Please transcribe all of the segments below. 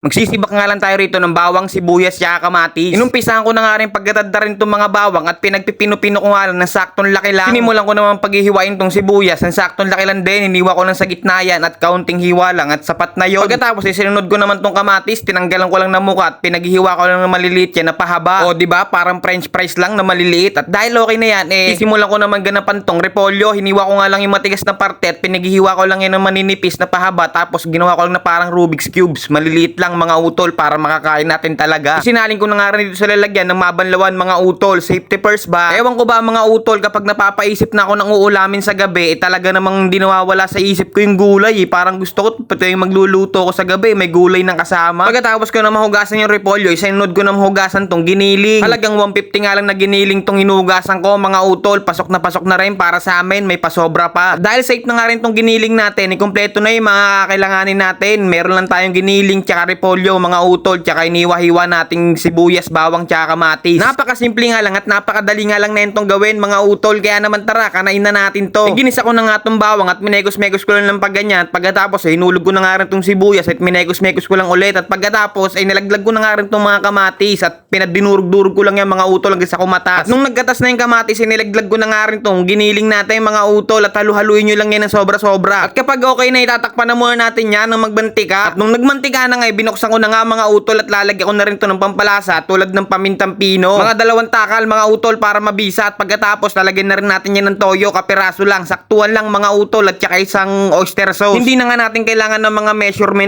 Magsisibak nga lang tayo rito ng bawang, sibuyas, tsaka kamatis. Inumpisahan ko na nga rin pagkatadda rin itong mga bawang at pinagpipino-pino ko nga lang ng saktong laki lang. Sinimulan ko naman paghihiwain tong sibuyas ng saktong laki lang din. Hiniwa ko lang sa gitna yan at kaunting hiwa lang at sapat na yon. Pagkatapos sinunod ko naman tong kamatis, tinanggalan ko lang ng muka at pinaghihiwa ko lang ng maliliit yan na pahaba. O diba, parang french fries lang na maliliit. At dahil okay na yan, sisimulan ko naman ganapan tong repolyo. Hiniwa ko nga lang yung matigas na parte at pinaghihiwa ko lang yan ng maninipis na pahaba. Tapos ginawa ko lang na parang Rubik's Cubes. Maliliit lang mga utol para makakain natin talaga. Isinalin ko na nga rin dito sa lalagyan ng mabanlawan mga utol. Safety first ba? Ewan ko ba mga utol, kapag napapaisip na ako ng uulamin sa gabi, talaga namang di nawawala sa isip ko yung gulay. Parang gusto ko pati yung magluluto ko sa gabi, may gulay ng kasama. Pagkatapos ko na mahugasan yung repolyo, isinunod ko na mahugasan tong giniling. Halagang 150 nga lang na giniling tong hinugasan ko mga utol. Pasok na rin para sa amin, may pasobra pa. Dahil safe na nga rin tong giniling natin, ikumpleto na yung mga kakailanganin natin. Meron lang tayong giniling tsaka repolyo mga utol, tsaka iniwa-hiwa nating sibuyas, bawang, tsaka kamatis. Napakasimple nga lang at napakadali nga lang na itong gawin mga utol, kaya naman tara, kanain na natin to. Ginisa ko na nga itong bawang at minegos-megos ko lang ng pagganyan. Pagkatapos hinulog ko na nga rin itong sibuyas at minegos-megos ko lang ulit. At pagkatapos nilaglag ko na nga rin itong mga kamatis at pinadinurog-durog ko lang yung mga utol hanggang sa kumatas. At nung nagkatas na yung kamatis, nilaglag ko na nga rin itong giniling natin mga utol at halu-haluin nyo lang yan ng sobra-sobra. At kapag okay na, itatakpan na muna natin yan ng magmantika. At nung nagmantika na nga, binuksan ko na nga mga utol at lalagyan ko na rin to ng pampalasa tulad ng pamintang pino. Mga 2 takal mga utol para mabisa at pagkatapos lalagyan na rin natin yan ng toyo, kapiraso lang, saktuan lang mga utol at saka isang oyster sauce. Hindi na nga natin kailangan ng mga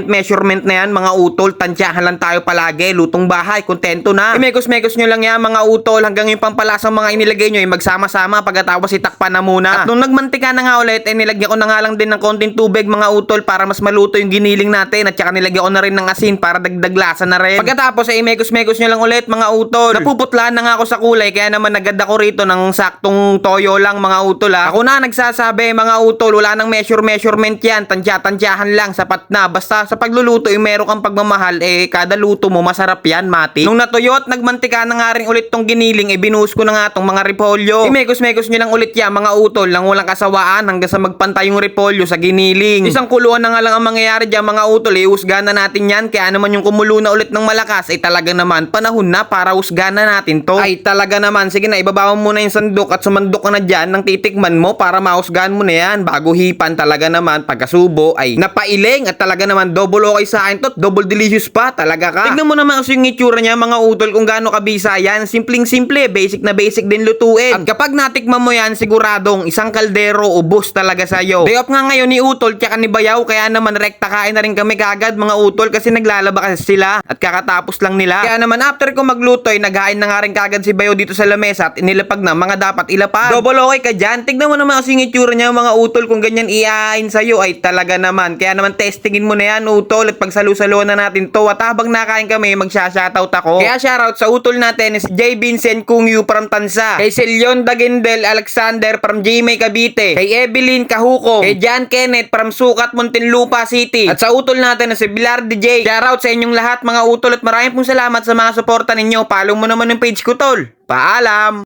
measurement na yan mga utol, tansyahan lang tayo palagi, lutong bahay, kontento na. Imekos-mekos nyo lang yan mga utol hanggang yung pampalasang mga inilagay nyo ay magsama-sama, pagkatapos itakpan na muna. At nung nagmantika na nga ulit, nilagyan ko na nga lang din ng konting tubig mga utol para mas maluto yung giniling natin at saka nilagyan ko na rin ng asin para dagdag lasa na rin. Pagkatapos ay mekos-mekos nyo lang ulit mga utol. Napuputlaan na nga ako sa kulay kaya naman nagad ako rito ng saktong toyo lang mga utol ha. Ako na nagsasabi mga utol, wala nang measurement yan, tansya-tansyahan lang, sapat na. Basta sa pagluluto meron kang pagmamahal, kada luto mo masarap yan mati. Nung natuyo at nagmantika na nga rin ulit tong giniling, binuhos ko na nga tong mga repolyo. Mekos-mekos nyo lang ulit yan mga utol, lang walang kasawaan hanggang sa magpantay yung repolyo sa giniling. Isang kuluan na nga lang ang mangyayari dyan mga utol, ihusgahan na natin yan, kaya naman yung kumulo na ulit ng malakas ay talaga naman panahon na para husgahan na natin to. Ay talaga naman, sige na, ibababa mo na yung sandok at sumandok ka na dyan ng titikman mo para mahusgahan mo na yan bago hipan. Talaga naman pagkasubo ay napailing at talaga naman double okay sa akin to, double delicious pa talaga ka. Tignan mo naman kasi yung itsura niya mga utol kung gaano kabisa yan. Simpleng-simple, basic na basic din lutuin. At kapag natikman mo yan, siguradong isang kaldero ubos talaga sa'yo. Day off nga ngayon ni Utol tsaka ni Bayaw, kaya naman rekta kain na rin kami kagad mga utol kasi naglalaba kasi sila at kakatapos lang nila. Kaya naman after ko magluto ay naghain na nga rin kagad si Bayaw dito sa lamesa at inilapag na mga dapat ilapag. Double okay ka dyan. Tignan mo naman kasi yung itsura niya mga utol, kung ganyan iain sa'yo ay talaga naman. Kaya naman testingin mo na yan utol at pagsalu-saluan na natin to. At habang nakain kami magsha-shoutout ako. Kaya shoutout sa utol natin si J. Vincent Kung Yu from Tansa, kay Celion Dagindel Alexander from GMA Cavite, kay Evelyn Kahuko, kay John Kenneth from Sukat Muntinlupa City, at sa utol natin na si Bilar DJ. Shoutout sa inyong lahat mga utol at maraming pong salamat sa mga suporta ninyo. Follow mo naman yung page ko tol. Paalam!